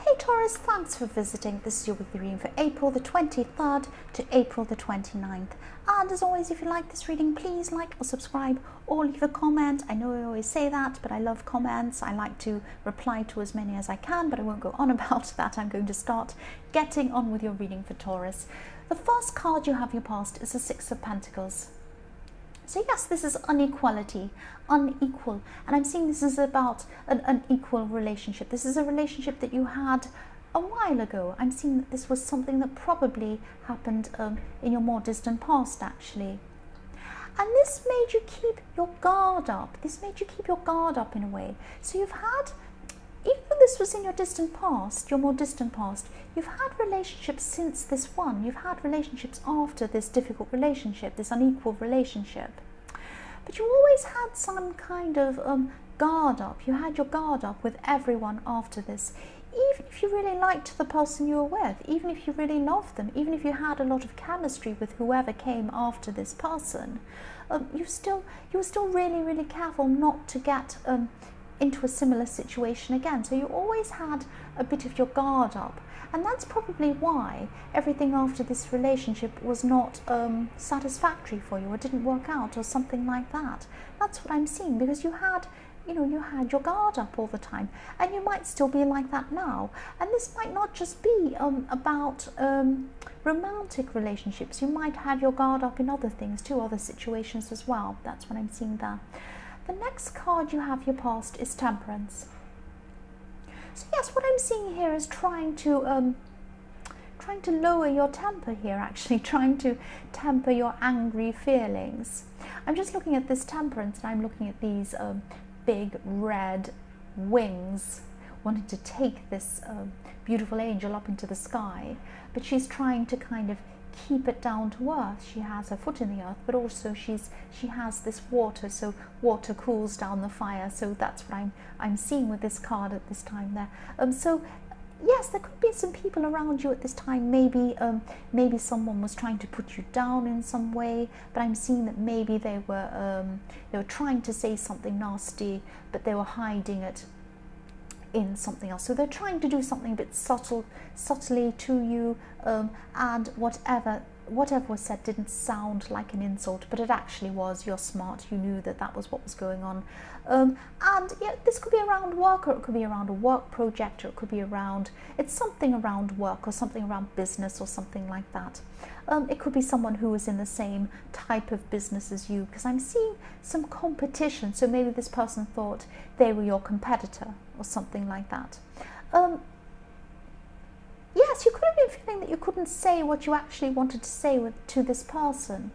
Hey Taurus, thanks for visiting. This is your weekly reading for April the 23rd to April the 29th. And as always, if you like this reading, please like or subscribe or leave a comment. I know I always say that, but I love comments. I like to reply to as many as I can, but I won't go on about that. I'm going to start getting on with your reading for Taurus. The first card you have your past is the Six of Pentacles. So yes, this is inequality, unequal, and I'm seeing this is about an unequal relationship. This is a relationship that you had a while ago. I'm seeing that this was something that probably happened in your more distant past, actually. And this made you keep your guard up. This made you keep your guard up in a way. So you've had, even though this was in your distant past, your more distant past, you've had relationships since this one. You've had relationships after this difficult relationship, this unequal relationship. But you always had some kind of guard up. You had your guard up with everyone after this. Even if you really liked the person you were with, even if you really loved them, even if you had a lot of chemistry with whoever came after this person, you were still really, really careful not to get into a similar situation again. So you always had a bit of your guard up, and that's probably why everything after this relationship was not satisfactory for you, or didn't work out, or something like that. That's what I'm seeing, because you had your guard up all the time, and you might still be like that now. And this might not just be about romantic relationships. You might have your guard up in other things too, other situations as well. That's what I'm seeing there. The next card you have your past is Temperance. So yes, what I'm seeing here is trying to lower your temper here, actually, trying to temper your angry feelings. I'm just looking at this Temperance, and I'm looking at these big red wings, wanting to take this beautiful angel up into the sky, but she's trying to kind of keep it down to earth. She has her foot in the earth, but also she has this water, so water cools down the fire. So that's what I'm seeing with this card at this time there. So yes, there could be some people around you at this time. Maybe someone was trying to put you down in some way, but I'm seeing that maybe they were trying to say something nasty, but they were hiding it in something else. So they're trying to do something a bit subtly to you, and whatever was said didn't sound like an insult, but it actually was. You're smart, you knew that was what was going on. And yeah, this could be around work, or it could be around a work project, or it could be around, it's something around work, or something around business, or something like that. It could be someone who is in the same type of business as you, because I'm seeing some competition. So maybe this person thought they were your competitor, or something like that. Yes, you could have been feeling that you couldn't say what you actually wanted to say to this person,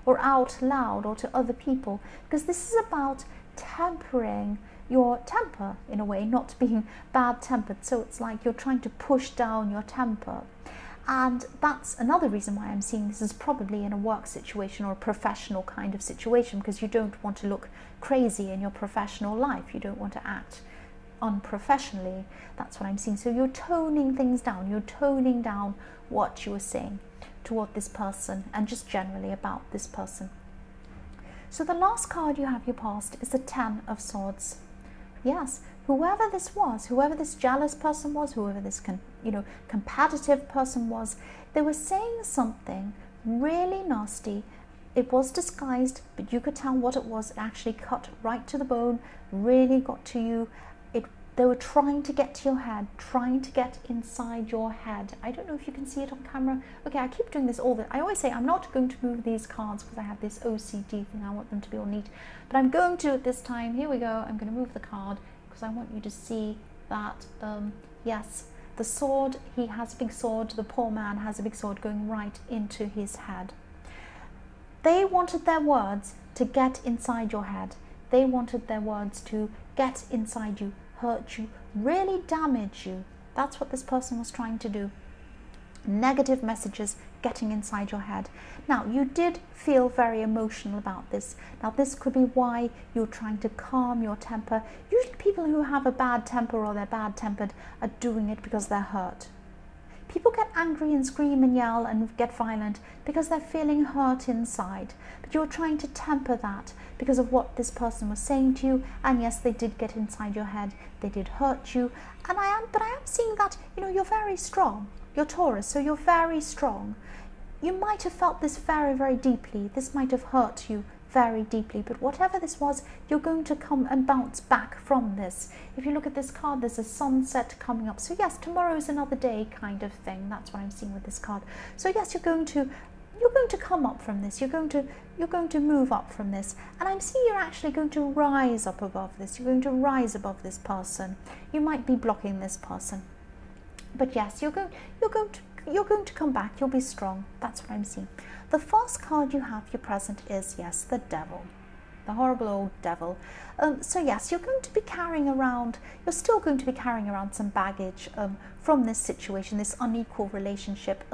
or out loud, or to other people, because this is about tempering your temper in a way, not being bad-tempered. So it's like you're trying to push down your temper. And that's another reason why I'm seeing this is probably in a work situation or a professional kind of situation, because you don't want to look crazy in your professional life. You don't want to act unprofessionally. That's what I'm seeing. So you're toning things down. You're toning down what you were saying toward this person, and just generally about this person. So the last card you have your past is the Ten of Swords. Yes, whoever this was, whoever this jealous person was, whoever this competitive person was, they were saying something really nasty. It was disguised, but you could tell what it was. It actually cut right to the bone, really got to you. They were trying to get to your head, trying to get inside your head. I don't know if you can see it on camera. Okay, I keep doing this I always say I'm not going to move these cards because I have this OCD thing. I want them to be all neat. But I'm going to at this time. Here we go. I'm going to move the card because I want you to see that, yes, the sword, he has a big sword. The poor man has a big sword going right into his head. They wanted their words to get inside your head. They wanted their words to get inside you, hurt you, really damage you. That's what this person was trying to do. Negative messages getting inside your head. Now, you did feel very emotional about this. Now, this could be why you're trying to calm your temper. Usually people who have a bad temper or they're bad-tempered are doing it because they're hurt. People get angry and scream and yell and get violent because they're feeling hurt inside. But you're trying to temper that because of what this person was saying to you. And yes, they did get inside your head. They did hurt you. But I am seeing that, you're very strong. You're Taurus, so you're very strong. You might have felt this very, very deeply. This might have hurt you very deeply, but whatever this was, you're going to come and bounce back from this. If you look at this card, there's a sunset coming up. So yes, tomorrow is another day kind of thing. That's what I'm seeing with this card. So yes, you're going to come up from this. You're going to move up from this. And I'm seeing you're actually going to rise up above this. You're going to rise above this person. You might be blocking this person. But yes, you're going to come back. You'll be strong. That's what I'm seeing. The first card you have, your present, is, yes, the devil. The horrible old devil. So yes, you're going to be carrying around, you're still going to be carrying around some baggage from this situation, this unequal relationship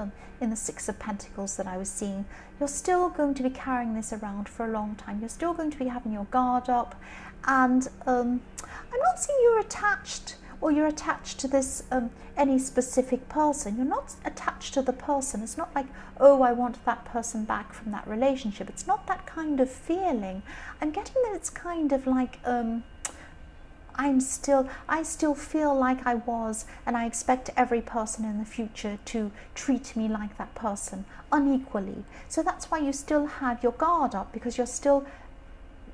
in the Six of Pentacles that I was seeing. You're still going to be carrying this around for a long time. You're still going to be having your guard up. And I'm not saying you're attached or you're attached to this any specific person. You're not attached to the person. It's not like, oh, I want that person back from that relationship. It's not that kind of feeling. I'm getting that it's kind of like I still feel like I was, and I expect every person in the future to treat me like that person unequally. So that's why you still have your guard up, because you're still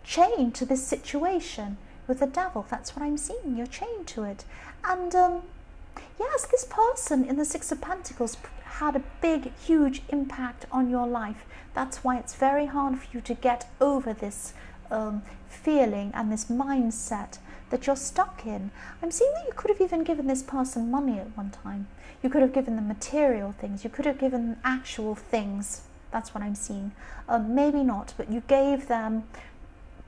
chained to this situation with the devil. That's what I'm seeing. You're chained to it. And yes, this person in the Six of Pentacles had a big, huge impact on your life. That's why it's very hard for you to get over this feeling and this mindset that you're stuck in. I'm seeing that you could have even given this person money at one time. You could have given them material things. You could have given them actual things. That's what I'm seeing. Maybe not, but you gave them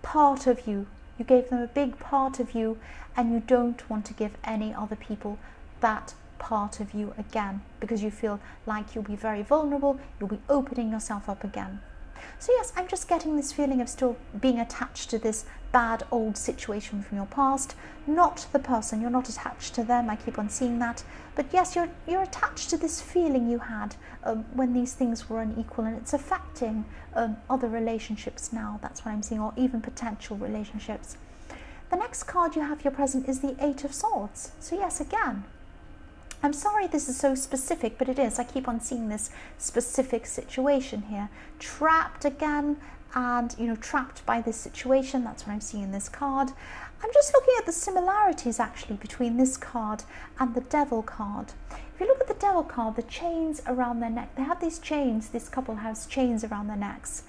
part of you. You gave them a big part of you, and you don't want to give any other people that part of you again, because you feel like you'll be very vulnerable, you'll be opening yourself up again. So yes, I'm just getting this feeling of still being attached to this bad old situation from your past, not the person. You're not attached to them. I keep on seeing that. But yes, you're attached to this feeling you had when these things were unequal, and it's affecting other relationships now. That's what I'm seeing, or even potential relationships. The next card you have, your present, is the Eight of Swords. So yes, again, I'm sorry this is so specific, but it is. I keep on seeing this specific situation here. Trapped again, and trapped by this situation. That's what I'm seeing in this card. I'm just looking at the similarities actually between this card and the Devil card. If you look at the Devil card, the chains around their neck, they have these chains, this couple has chains around their necks.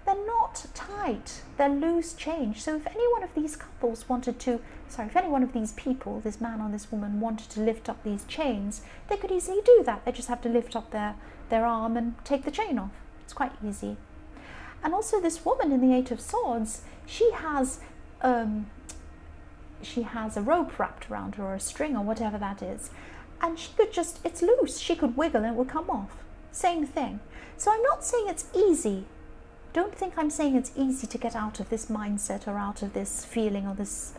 They're not tight, they're loose chains. So if any one of these couples wanted to, if any one of these people, this man or this woman, wanted to lift up these chains, they could easily do that. They just have to lift up their arm and take the chain off. It's quite easy. And also this woman in the Eight of Swords, she has a rope wrapped around her, or a string, or whatever that is. And she could just, it's loose, she could wiggle and it would come off. Same thing. So I'm not saying it's easy. Don't think I'm saying it's easy to get out of this mindset, or out of this feeling, or this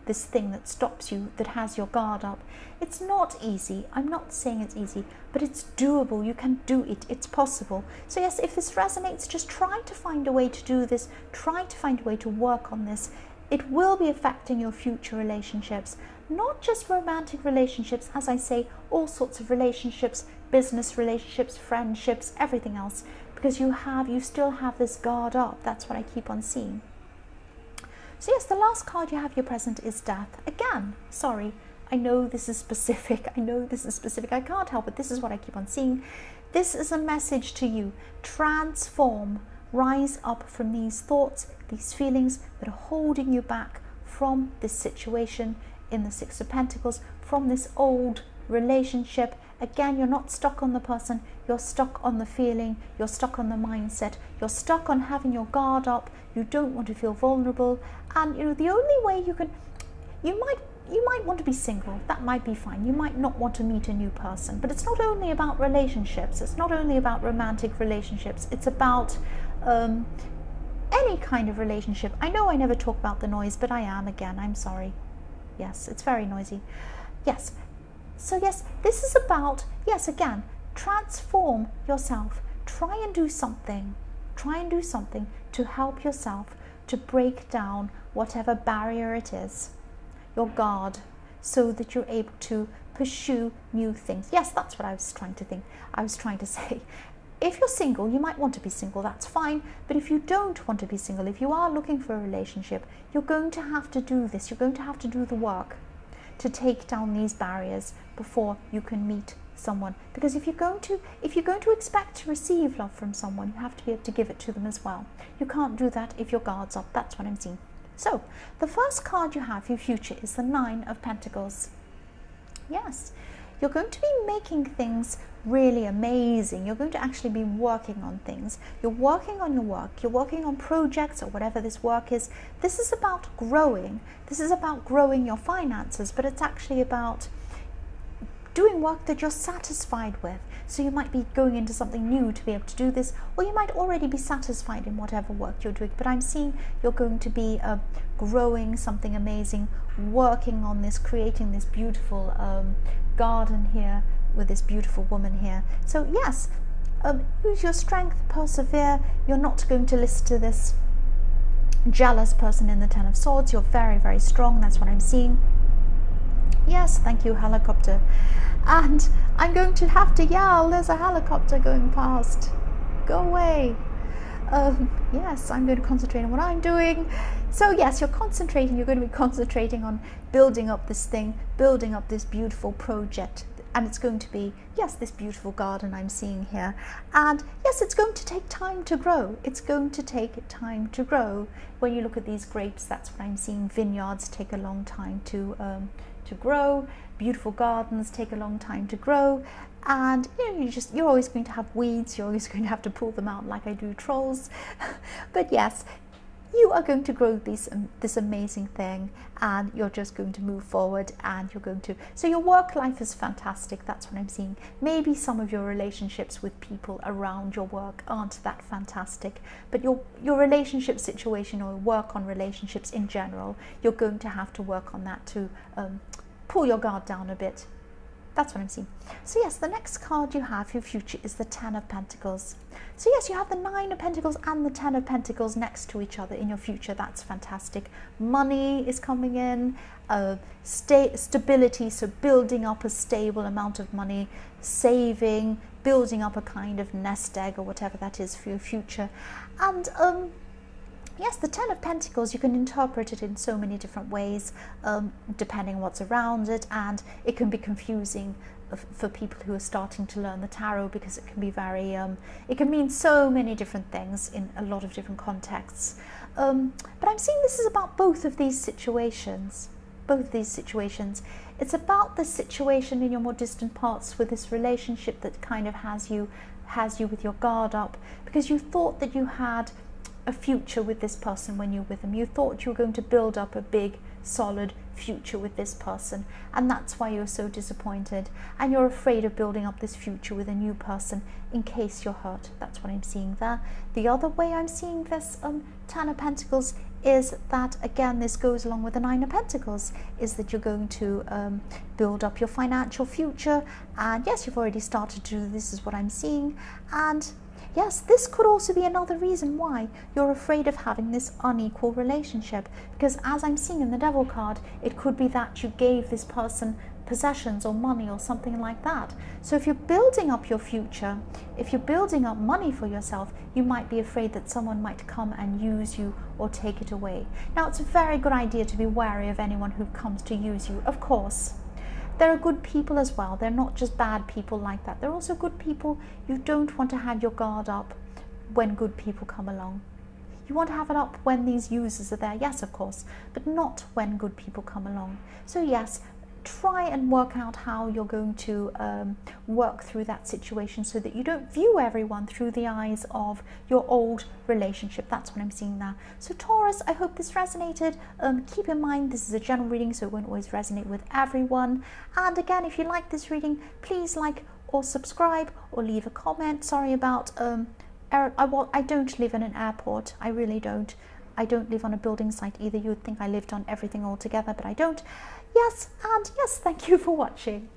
this thing that stops you, that has your guard up. It's not easy. I'm not saying it's easy, but it's doable. You can do it. It's possible. So yes, if this resonates, just try to find a way to do this. Try to find a way to work on this. It will be affecting your future relationships, not just romantic relationships, as I say, all sorts of relationships, business relationships, friendships, everything else, because you still have this guard up. That's what I keep on seeing. So yes, the last card you have, your present, is Death. Again, sorry, I know this is specific. I can't help it. This is what I keep on seeing. This is a message to you. Transform. Rise up from these thoughts, these feelings that are holding you back from this situation in the Six of Pentacles, from this old relationship. Again, you're not stuck on the person, you're stuck on the feeling, you're stuck on the mindset, you're stuck on having your guard up, you don't want to feel vulnerable. And the only way you might want to be single. That might be fine. You might not want to meet a new person. But it's not only about relationships, it's not only about romantic relationships, it's about any kind of relationship. I know I never talk about the noise, but I am again. I'm sorry. Yes, it's very noisy. Yes, So yes, this is about, yes, again, transform yourself. Try and do something. Try and do something to help yourself to break down whatever barrier it is, your guard, so that you're able to pursue new things. Yes, that's what I was trying to say. If you're single, you might want to be single, that's fine. But if you don't want to be single, if you are looking for a relationship, you're going to have to do this. You're going to have to do the work to take down these barriers before you can meet someone. Because if you're going to expect to receive love from someone, you have to be able to give it to them as well. You can't do that if your guard's up. That's what I'm seeing. So the first card you have for your future is the 9 of Pentacles. Yes, you're going to be making things really amazing. You're going to actually be working on things. You're working on your work. You're working on projects or whatever this work is. This is about growing. This is about growing your finances, but it's actually about doing work that you're satisfied with. So you might be going into something new to be able to do this, or you might already be satisfied in whatever work you're doing. But I'm seeing you're going to be growing something amazing, working on this, creating this beautiful garden here with this beautiful woman here. So yes, use your strength, persevere. You're not going to listen to this jealous person in the 10 of Swords. You're very, very strong. That's what I'm seeing. Yes, thank you, helicopter. And I'm going to have to yell, there's a helicopter going past. Go away. Yes, I'm going to concentrate on what I'm doing. So yes, you're going to be concentrating on building up this thing, building up this beautiful project. And it's going to be, yes, this beautiful garden I'm seeing here. And yes, it's going to take time to grow. It's going to take time to grow. When you look at these grapes, that's what I'm seeing. Vineyards take a long time to grow. Beautiful gardens take a long time to grow. And you're always going to have weeds. You're always going to have to pull them out like I do trolls. But yes, you are going to grow this amazing thing, and you're just going to move forward, and you're going to, so your work life is fantastic. That's what I'm seeing. Maybe some of your relationships with people around your work aren't that fantastic, but your relationship situation or work on relationships in general, you're going to have to work on that to pull your guard down a bit. That's what I'm seeing. So yes, the next card you have for your future is the 10 of Pentacles. So yes, you have the 9 of Pentacles and the 10 of Pentacles next to each other in your future. That's fantastic. Money is coming in, stability, so building up a stable amount of money, saving, building up a kind of nest egg or whatever that is for your future. And yes, the 10 of Pentacles, you can interpret it in so many different ways, depending on what's around it, and it can be confusing for people who are starting to learn the tarot, because it can be very, it can mean so many different things in a lot of different contexts. But I'm seeing this is about both of these situations. It's about the situation in your more distant parts with this relationship that kind of has you with your guard up, because you thought that you had a future with this person when you're with them. You thought you were going to build up a big, solid future with this person, and that's why you're so disappointed, and you're afraid of building up this future with a new person in case you're hurt. That's what I'm seeing there. The other way I'm seeing this 10 of Pentacles is that, again, this goes along with the 9 of Pentacles, is that you're going to build up your financial future. And yes, you've already started to do this, is what I'm seeing. And yes, this could also be another reason why you're afraid of having this unequal relationship, because as I'm seeing in the Devil card, it could be that you gave this person possessions or money or something like that. So if you're building up your future, if you're building up money for yourself, you might be afraid that someone might come and use you or take it away. Now, it's a very good idea to be wary of anyone who comes to use you, of course. There are good people as well. They're not just bad people like that. They're also good people. You don't want to have your guard up when good people come along. You want to have it up when these users are there, yes, of course, but not when good people come along. So yes, try and work out how you're going to work through that situation so that you don't view everyone through the eyes of your old relationship. That's what I'm seeing there. So Taurus, I hope this resonated. Keep in mind, this is a general reading, so it won't always resonate with everyone. And again, if you like this reading, please like or subscribe or leave a comment. Sorry about, I don't live in an airport. I really don't. I don't live on a building site either. You would think I lived on everything altogether, but I don't. Yes, and yes, thank you for watching.